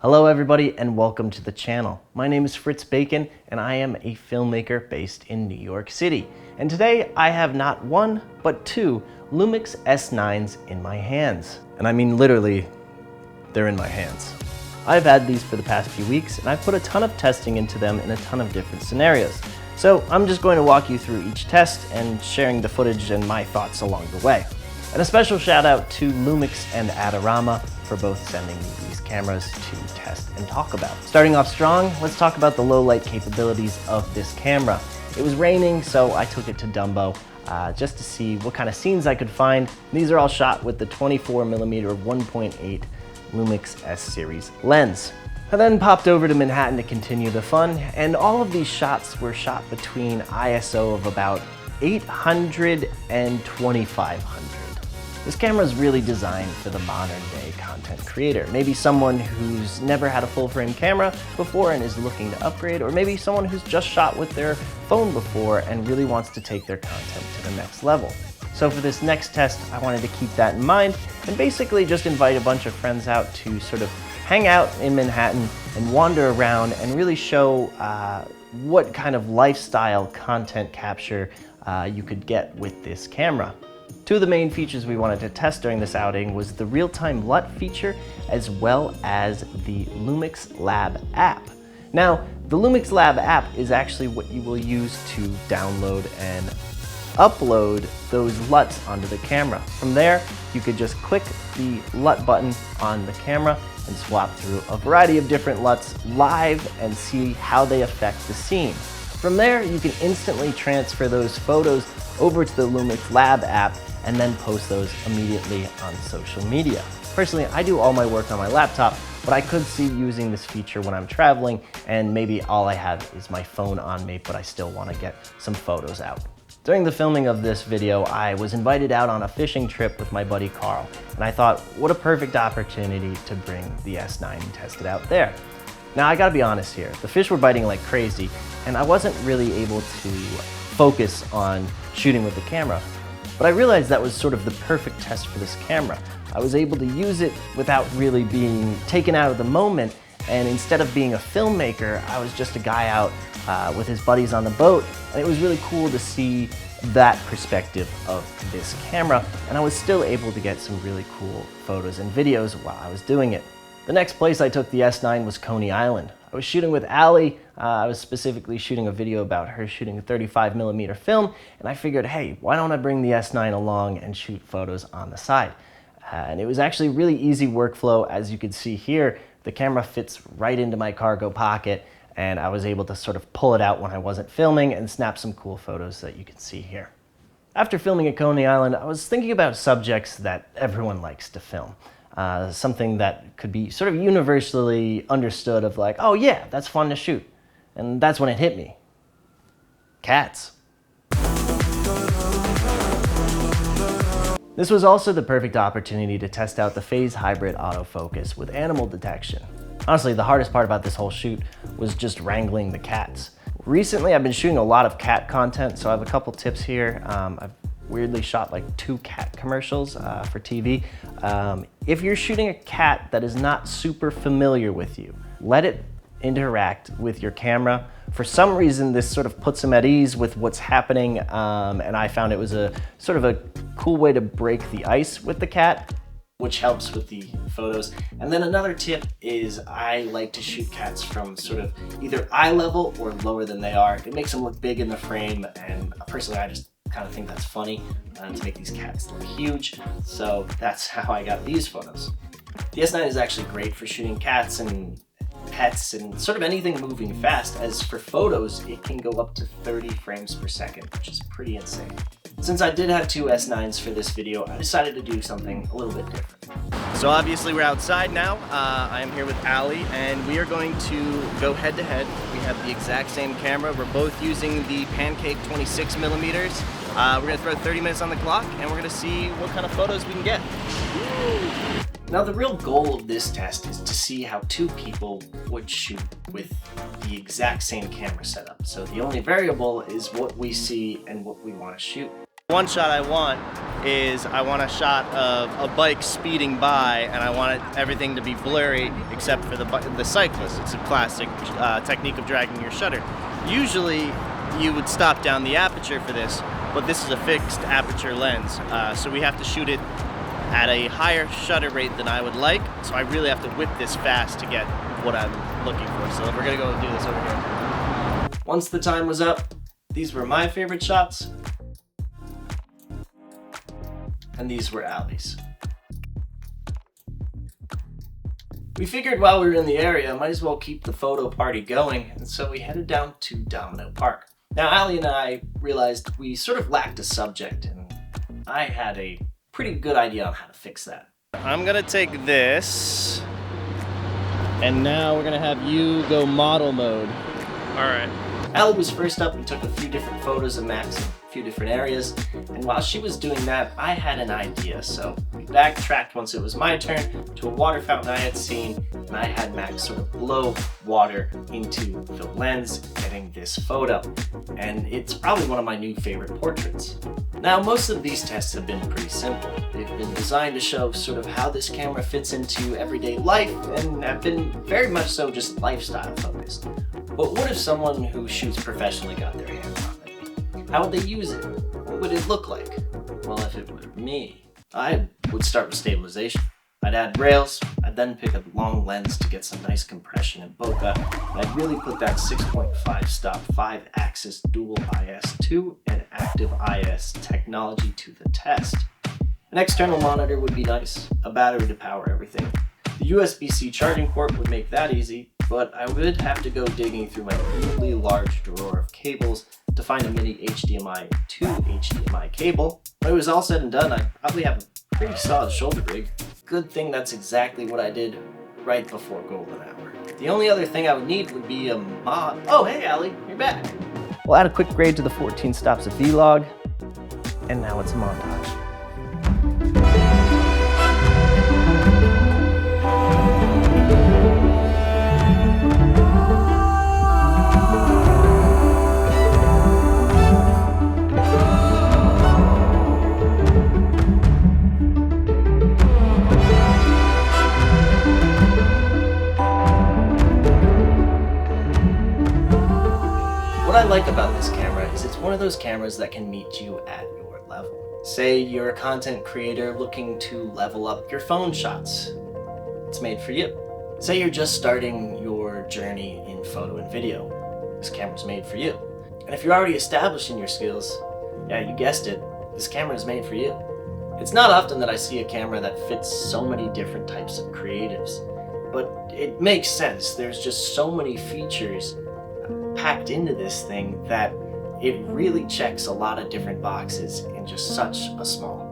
Hello everybody and welcome to the channel. My name is Fritz Bacon and I am a filmmaker based in New York City. And today I have not one, but two Lumix S9s in my hands. And I mean literally, they're in my hands. I've had these for the past few weeks and I've put a ton of testing into them in a ton of different scenarios. So I'm just going to walk you through each test and sharing the footage and my thoughts along the way. And a special shout out to Lumix and Adorama for both sending me these cameras to test and talk about. Starting off strong, let's talk about the low light capabilities of this camera. It was raining, so I took it to Dumbo just to see what kind of scenes I could find. These are all shot with the 24mm 1.8 Lumix S series lens. I then popped over to Manhattan to continue the fun, and all of these shots were shot between ISO of about 800 and 2500. This camera is really designed for the modern day content creator. Maybe someone who's never had a full frame camera before and is looking to upgrade, or maybe someone who's just shot with their phone before and really wants to take their content to the next level. So for this next test, I wanted to keep that in mind and basically just invite a bunch of friends out to sort of hang out in Manhattan and wander around and really show what kind of lifestyle content capture you could get with this camera. Two of the main features we wanted to test during this outing was the Realtime LUT feature as well as the Lumix Lab app. Now, the Lumix Lab app is actually what you will use to download and upload those LUTs onto the camera. From there, you could just click the LUT button on the camera and swap through a variety of different LUTs live and see how they affect the scene. From there, you can instantly transfer those photos over to the Lumix Lab app and then post those immediately on social media. Personally, I do all my work on my laptop, but I could see using this feature when I'm traveling and maybe all I have is my phone on me, but I still want to get some photos out. During the filming of this video, I was invited out on a fishing trip with my buddy Carl, and I thought, what a perfect opportunity to bring the S9 and test it out there. Now, I gotta be honest here, the fish were biting like crazy, and I wasn't really able to focus on shooting with the camera. But I realized that was sort of the perfect test for this camera. I was able to use it without really being taken out of the moment, and instead of being a filmmaker, I was just a guy out with his buddies on the boat, and it was really cool to see that perspective of this camera, and I was still able to get some really cool photos and videos while I was doing it. The next place I took the S9 was Coney Island. I was shooting with Allie. I was specifically shooting a video about her shooting a 35mm film, and I figured, hey, why don't I bring the S9 along and shoot photos on the side? And it was actually really easy workflow. As you can see here, the camera fits right into my cargo pocket, and I was able to sort of pull it out when I wasn't filming and snap some cool photos that you can see here. After filming at Coney Island, I was thinking about subjects that everyone likes to film. Something that could be sort of universally understood of like, oh yeah, that's fun to shoot. And that's when it hit me. Cats. This was also the perfect opportunity to test out the phase hybrid autofocus with animal detection. Honestly, the hardest part about this whole shoot was just wrangling the cats. Recently, I've been shooting a lot of cat content, so I have a couple tips here. I've weirdly shot like 2 cat commercials for TV. If you're shooting a cat that is not super familiar with you, let it interact with your camera. For some reason, this sort of puts them at ease with what's happening, and I found it was a sort of a cool way to break the ice with the cat, which helps with the photos. And then another tip is I like to shoot cats from sort of either eye level or lower than they are. It makes them look big in the frame, and personally, I just kind of think that's funny to make these cats look huge. So that's how I got these photos. The S9 is actually great for shooting cats and pets and sort of anything moving fast. As for photos, it can go up to 30 frames per second, which is pretty insane. Since I did have 2 S9s for this video, I decided to do something a little bit different. So obviously we're outside now. I am here with Allie, and we are going to go head to head. We have the exact same camera. We're both using the Pancake 26mm. We're gonna throw 30 minutes on the clock, and we're gonna see what kind of photos we can get. Now, the real goal of this test is to see how 2 people would shoot with the exact same camera setup. So the only variable is what we see and what we want to shoot. One shot I want is I want a shot of a bike speeding by, and I want everything to be blurry except for the cyclist. It's a classic technique of dragging your shutter. Usually you would stop down the aperture for this, but this is a fixed aperture lens, so we have to shoot it at a higher shutter rate than I would like, so I really have to whip this fast to get what I'm looking for. So we're gonna go and do this over here. Once the time was up, these were my favorite shots, and these were Allie's. We figured while we were in the area, might as well keep the photo party going, and so we headed down to Domino Park. Now, Allie and I realized we sort of lacked a subject, and I had a pretty good idea on how to fix that. I'm gonna take this, and now we're gonna have you go model mode. All right. Allie was first up and took a few different photos of Max in a few different areas, and while she was doing that, I had an idea, so we backtracked once it was my turn to a water fountain I had seen, and I had Max sort of blow water into the lens, getting this photo, and it's probably one of my new favorite portraits. Now, most of these tests have been pretty simple. They've been designed to show sort of how this camera fits into everyday life, and have been very much so just lifestyle focused. But what if someone who shoots professionally got their hands on it? How would they use it? What would it look like? Well, if it were me, I would start with stabilization. I'd add rails, I'd then pick a long lens to get some nice compression and bokeh, and I'd really put that 6.5 stop 5-axis dual IS2 and active IS technology to the test. An external monitor would be nice, a battery to power everything. The USB-C charging port would make that easy, but I would have to go digging through my really large drawer of cables to find a mini HDMI to HDMI cable. When it was all said and done, I'd probably have a pretty solid shoulder rig. Good thing that's exactly what I did right before golden hour. The only other thing I would need would be a mod. Oh, hey Allie, you're back. We'll add a quick grade to the 14 stops of vlog, and now it's a montage. What I like about this camera is it's one of those cameras that can meet you at your level. Say you're a content creator looking to level up your phone shots. It's made for you. Say you're just starting your journey in photo and video. This camera's made for you. And if you're already established in your skills, yeah, you guessed it, this camera is made for you. It's not often that I see a camera that fits so many different types of creatives, but it makes sense. There's just so many features packed into this thing that it really checks a lot of different boxes in just such a small